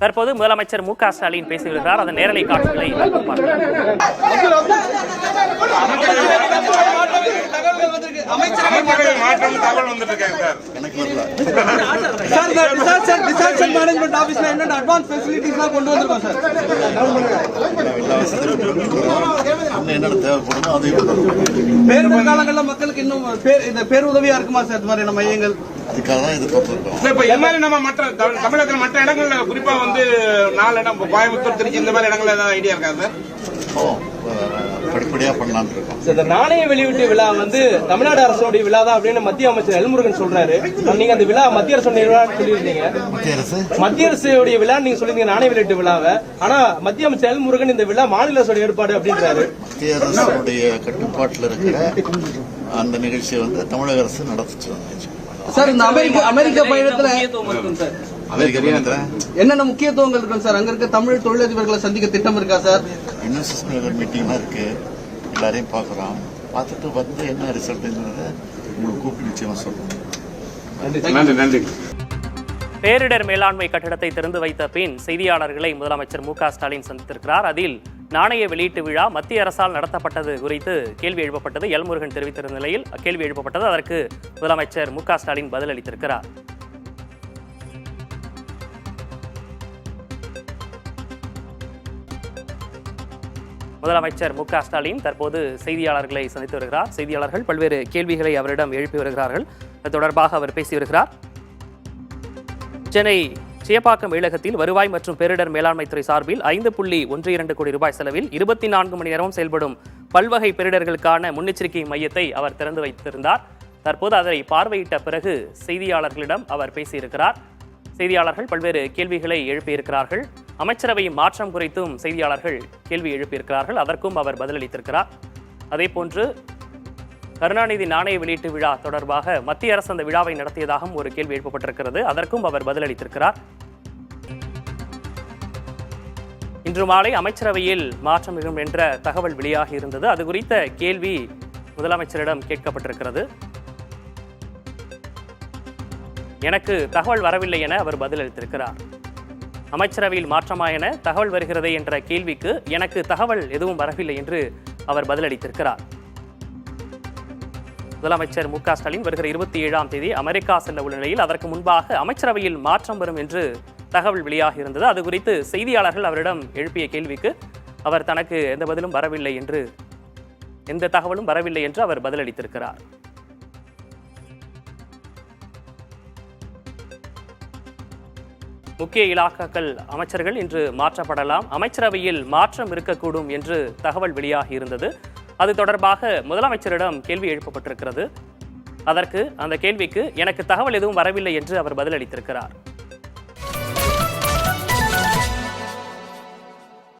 தற்போது முதலமைச்சர் மு க ஸ்டாலின் பேசி வருகிறார். அதன் நேரலை காட்சிகளை பேரிடர் காலங்களில் மக்களுக்கு இன்னும் பேருதவியா இருக்குமா சார் இந்த மாதிரியான மையங்கள்? அதுக்காக தான் எதிர்பார்த்திருக்கோம். இப்ப இது மாதிரி நம்ம தமிழகத்தில் மற்ற இடங்கள்ல குறிப்பா 4 இடம் கோயம்புத்தூர், திருச்சி இந்த மாதிரி இடங்கள்ல ஏதாவது ஐடியா இருக்காது? படிப்படியா பண்ணலாம்னு இருக்கோம். இந்த நாணய வெளியீட்டு விழா தமிழ்நாடு அரசுடைய விழா தான் அப்படின்னு மத்திய அமைச்சர் எல்முருகன் சொல்றாரு. நீங்க அந்த விழா மத்திய அரசு விழான்னு சொல்லியிருந்தீங்க. மத்திய அரசுடைய விழா நீங்க சொல்லிருந்தீங்க நாணய வெளியீட்டு விழாவை. ஆனா மத்திய அமைச்சர் எல்முருகன் இந்த விழா மாநில அரசோட ஏற்பாடு அப்படின்றாரு. மத்திய அரசுடைய கட்டுப்பாட்டில் இருக்கிற அந்த நிகழ்ச்சியை தமிழக அரசு நடத்துச்சு. சார், இந்த அமெரிக்க பயணத்துல என்னென்ன முக்கியத்துவங்கள் இருக்கும் சார்? அங்க இருக்க தமிழ் தொழிலதிபர்களை சந்திக்க திட்டம் இருக்கா சார்? இன்னும் மீட்டிங் இருக்கு, எல்லாரையும் பாக்குறோம். பார்த்துட்டு என்ன ரிசல்ட் உங்களுக்கு கூப்பிட்டு நிச்சயமா சொல்றோம். நன்றி. பேரிடர் மேலாண்மை கட்டடத்தை திறந்து வைத்த பின் செய்தியாளர்களை முதலமைச்சர் மு க ஸ்டாலின் சந்தித்திருக்கிறார். அதில் நாணய வெளியீட்டு விழா மத்திய அரசால் நடத்தப்பட்டது குறித்து கேள்வி எழுப்பப்பட்டது. எல்முருகன் தெரிவித்திருந்த நிலையில் கேள்வி எழுப்பப்பட்டது. அதற்கு முதலமைச்சர் மு க ஸ்டாலின் பதிலளித்திருக்கிறார். முதலமைச்சர் மு க ஸ்டாலின் தற்போது செய்தியாளர்களை சந்தித்து வருகிறார். செய்தியாளர்கள் பல்வேறு கேள்விகளை அவரிடம் எழுப்பி வருகிறார்கள். அது தொடர்பாக அவர் பேசி வருகிறார். சென்னை சேப்பாக்கம் மேலகத்தில் வருவாய் மற்றும் பேரிடர் மேலாண்மைத்துறை சார்பில் 5.12 கோடி ரூபாய் செலவில் 24 மணி நேரமும் செயல்படும் பல்வகை பேரிடர்களுக்கான முன்னெச்சரிக்கை மையத்தை அவர் திறந்து வைத்திருந்தார். தற்போது அதை பார்வையிட்ட பிறகு செய்தியாளர்களிடம் அவர் பேசியிருக்கிறார். செய்தியாளர்கள் பல்வேறு கேள்விகளை எழுப்பியிருக்கிறார்கள். அமைச்சரவை மாற்றம் குறித்தும் செய்தியாளர்கள் கேள்வி எழுப்பியிருக்கிறார்கள். அதற்கும் அவர் பதிலளித்திருக்கிறார். அதேபோன்று கருணாநிதி நாணய வெளியீட்டு விழா தொடர்பாக மத்திய அரசு அந்த விழாவை நடத்தியதாகவும் ஒரு கேள்வி எழுப்பப்பட்டிருக்கிறது. அதற்கும் அவர் பதிலளித்திருக்கிறார். இன்று மாலை அமைச்சரவையில் மாற்றம் நிகழும் என்ற தகவல் வெளியாகி இருந்தது. அது குறித்த கேள்வி முதலமைச்சரிடம் கேட்கப்பட்டிருக்கிறது. எனக்கு தகவல் வரவில்லை என அவர் பதிலளித்திருக்கிறார். அமைச்சரவையில் மாற்றமா என தகவல் வருகிறதே என்ற கேள்விக்கு எனக்கு தகவல் எதுவும் வரவில்லை என்று அவர் பதிலளித்திருக்கிறார். முதலமைச்சர் மு க ஸ்டாலின் வருகிற 27ஆம் தேதி அமெரிக்கா செல்ல உள்ள நிலையில் அதற்கு முன்பாக அமைச்சரவையில் மாற்றம் வரும் என்று தகவல் வெளியாகி இருந்தது. அது குறித்து செய்தியாளர்கள் அவரிடம் எழுப்பிய கேள்விக்கு அவர் தனக்கு எந்த பதிலும் வரவில்லை என்று எந்த தகவலும் வரவில்லை என்று அவர் பதிலளித்திருக்கிறார். முக்கிய இலாக்காக்கள் அமைச்சர்கள் இன்று மாற்றப்படலாம், அமைச்சரவையில் மாற்றம் இருக்கக்கூடும் என்று தகவல் வெளியாகி இருந்தது. அது தொடர்பாக முதலமைச்சரிடம் கேள்வி எழுப்பப்பட்டிருக்கிறது. அதற்கு அந்த கேள்விக்கு எனக்கு தகவல் எதுவும் வரவில்லை என்று அவர் பதிலளித்திருக்கிறார்.